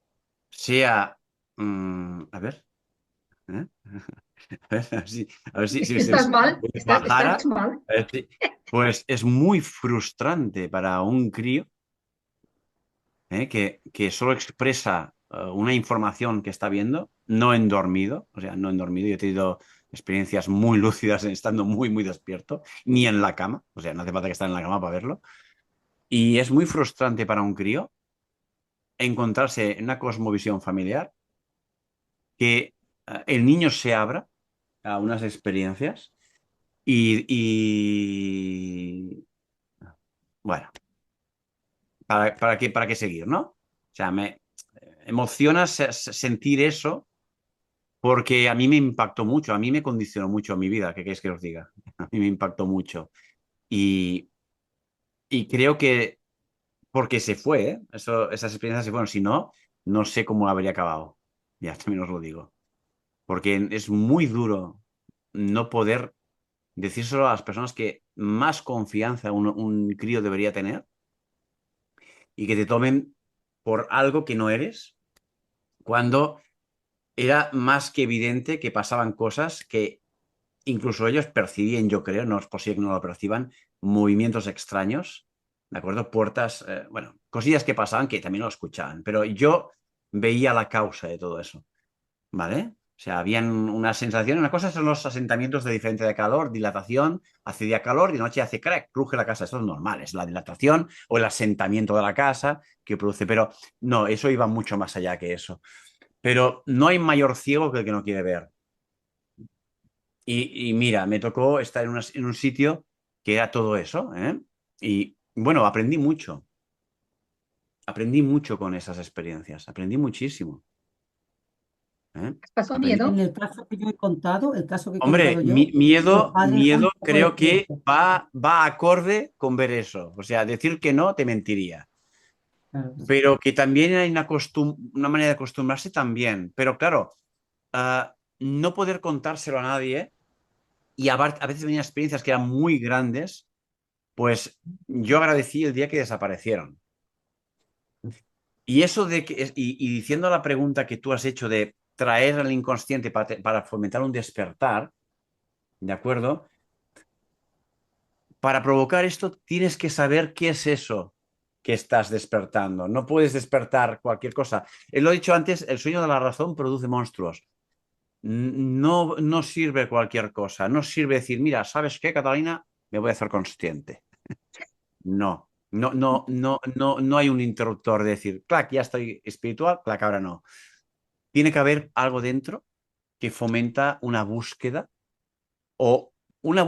S2: sea, a ver, ¿eh? A ver si se
S1: Estás mal, estás
S2: bajara,
S1: mal.
S2: pues es muy frustrante para un crío, que solo expresa una información que está viendo, no en dormido, o sea, no en dormido. Yo he tenido experiencias muy lúcidas estando muy despierto, ni en la cama, o sea, no hace falta que esté en la cama para verlo. Y es muy frustrante para un crío encontrarse en una cosmovisión familiar que el niño se abra a unas experiencias y bueno, para qué seguir, ¿no? O sea, me emociona sentir eso porque a mí me impactó mucho, a mí me condicionó mucho mi vida, ¿qué queréis que os diga? A mí me impactó mucho. Y, y creo que porque se fue, ¿eh? Esas experiencias se fueron, si no, no sé cómo habría acabado. Ya también os lo digo. Porque es muy duro no poder decírselo a las personas que más confianza un crío debería tener y que te tomen por algo que no eres, cuando era más que evidente que pasaban cosas que incluso ellos percibían, yo creo, no es posible que no lo perciban, movimientos extraños, ¿de acuerdo? Puertas, bueno, cosillas que pasaban que también lo escuchaban, pero yo veía la causa de todo eso, ¿vale? O sea, habían una sensación, una cosa son los asentamientos de diferencia de calor, dilatación, hace día calor y de noche hace crack, cruje la casa. Esto es normal, es la dilatación o el asentamiento de la casa que produce, pero no, eso iba mucho más allá que eso. Pero no hay mayor ciego que el que no quiere ver. Y mira, me tocó estar en un sitio que era todo eso, ¿eh? Y bueno, aprendí mucho con esas experiencias, aprendí muchísimo, ¿eh?
S1: ¿Pasó
S2: Aprendí.
S4: En
S1: miedo?
S4: el caso que yo he contado, el caso que he
S2: Hombre,
S4: contado yo, los padres están
S2: miedo
S4: un poco
S2: creo que
S4: despiertos.
S2: va acorde con ver eso. O sea, decir que no te mentiría.
S4: Claro que sí.
S2: Pero que también hay una manera de acostumbrarse también. Pero claro, no poder contárselo a nadie y a veces venían experiencias que eran muy grandes, pues yo agradecí el día que desaparecieron. Y eso de que, y diciendo la pregunta que tú has hecho de traer al inconsciente para fomentar un despertar, ¿de acuerdo? Para provocar esto tienes que saber qué es eso que estás despertando. No puedes despertar cualquier cosa. Lo he dicho antes, el sueño de la razón produce monstruos. No, no sirve cualquier cosa. No sirve decir, mira, ¿sabes qué, Catalina? Me voy a hacer consciente. No, no hay un interruptor de decir, clac, ya estoy espiritual, clac, ahora no. Tiene que haber algo dentro que fomenta una búsqueda o una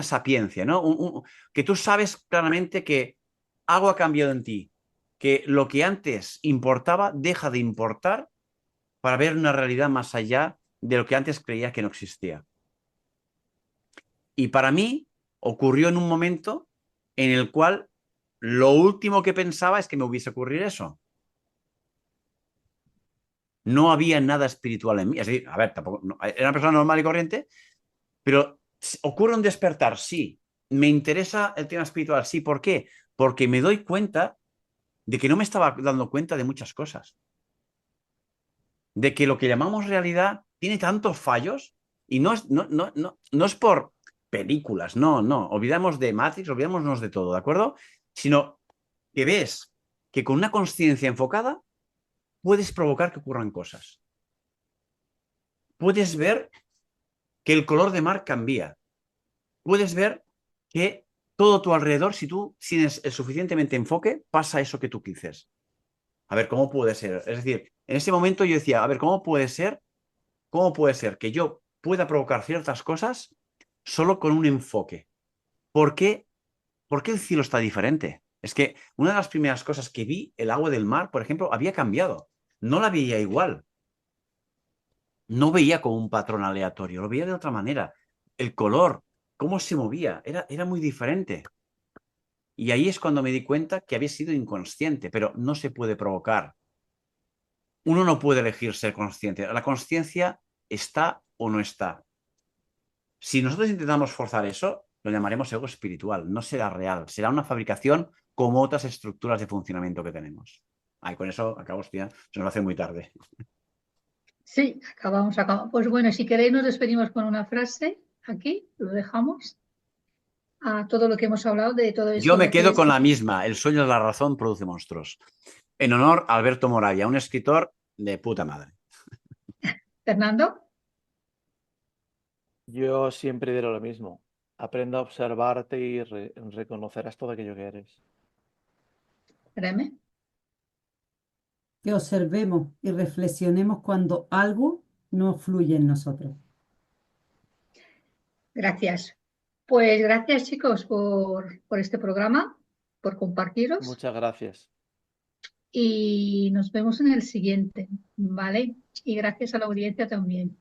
S2: sapiencia, ¿no? Que tú sabes claramente que algo ha cambiado en ti, que lo que antes importaba deja de importar para ver una realidad más allá de lo que antes creía que no existía. Y para mí ocurrió en un momento en el cual lo último que pensaba es que me hubiese ocurrido eso. No había nada espiritual en mí. Es decir, a ver, tampoco, era una persona normal y corriente, pero ocurre un despertar, sí. Me interesa el tema espiritual, sí. ¿Por qué? Porque me doy cuenta de que no me estaba dando cuenta de muchas cosas. De que lo que llamamos realidad tiene tantos fallos y no es por películas, no. Olvidamos de Matrix, olvidémonos de todo, ¿de acuerdo? Sino que ves que con una conciencia enfocada puedes provocar que ocurran cosas. Puedes ver que el color de mar cambia. Puedes ver que todo a tu alrededor, si tú tienes el suficientemente enfoque, pasa eso que tú dices. A ver, ¿cómo puede ser? Es decir, en ese momento yo decía, a ver, ¿cómo puede ser que yo pueda provocar ciertas cosas solo con un enfoque? ¿Por qué? ¿Por qué el cielo está diferente? Es que una de las primeras cosas que vi, el agua del mar, por ejemplo, había cambiado. No la veía igual. No veía como un patrón aleatorio, lo veía de otra manera. El color, cómo se movía, era muy diferente. Y ahí es cuando me di cuenta que había sido inconsciente, pero no se puede provocar. Uno no puede elegir ser consciente. La conciencia está o no está. Si nosotros intentamos forzar eso, lo llamaremos ego espiritual. No será real. Será una fabricación como otras estructuras de funcionamiento que tenemos. Ay, con eso acabo, hostia, se nos hace muy tarde.
S1: Sí, acabamos. Pues bueno, si queréis nos despedimos con una frase. Aquí lo dejamos a todo lo que hemos hablado de todo
S2: Yo
S1: esto,
S2: me
S1: lo que
S2: quedo
S1: es.
S2: con la misma. El sueño de la razón produce monstruos. En honor a Alberto Moravia, un escritor de puta madre.
S1: Fernando,
S3: Yo siempre diré lo mismo. Aprenda a observarte y reconocerás todo aquello que eres.
S1: créeme.
S4: Que observemos y reflexionemos cuando algo no fluye en nosotros.
S1: Gracias. Pues gracias, chicos, por este programa, por compartiros
S3: Muchas gracias.
S1: y nos vemos en el siguiente, ¿vale? Y gracias a la audiencia también.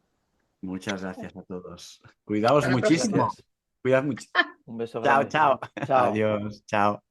S2: Muchas gracias a todos. Cuidaos
S1: Hasta la próxima.
S2: muchísimo.
S3: Gracias.
S2: Cuidad mucho.
S3: Un beso
S2: Chao,
S3: grande.
S2: chao.
S3: Chao.
S2: Adiós. Chao.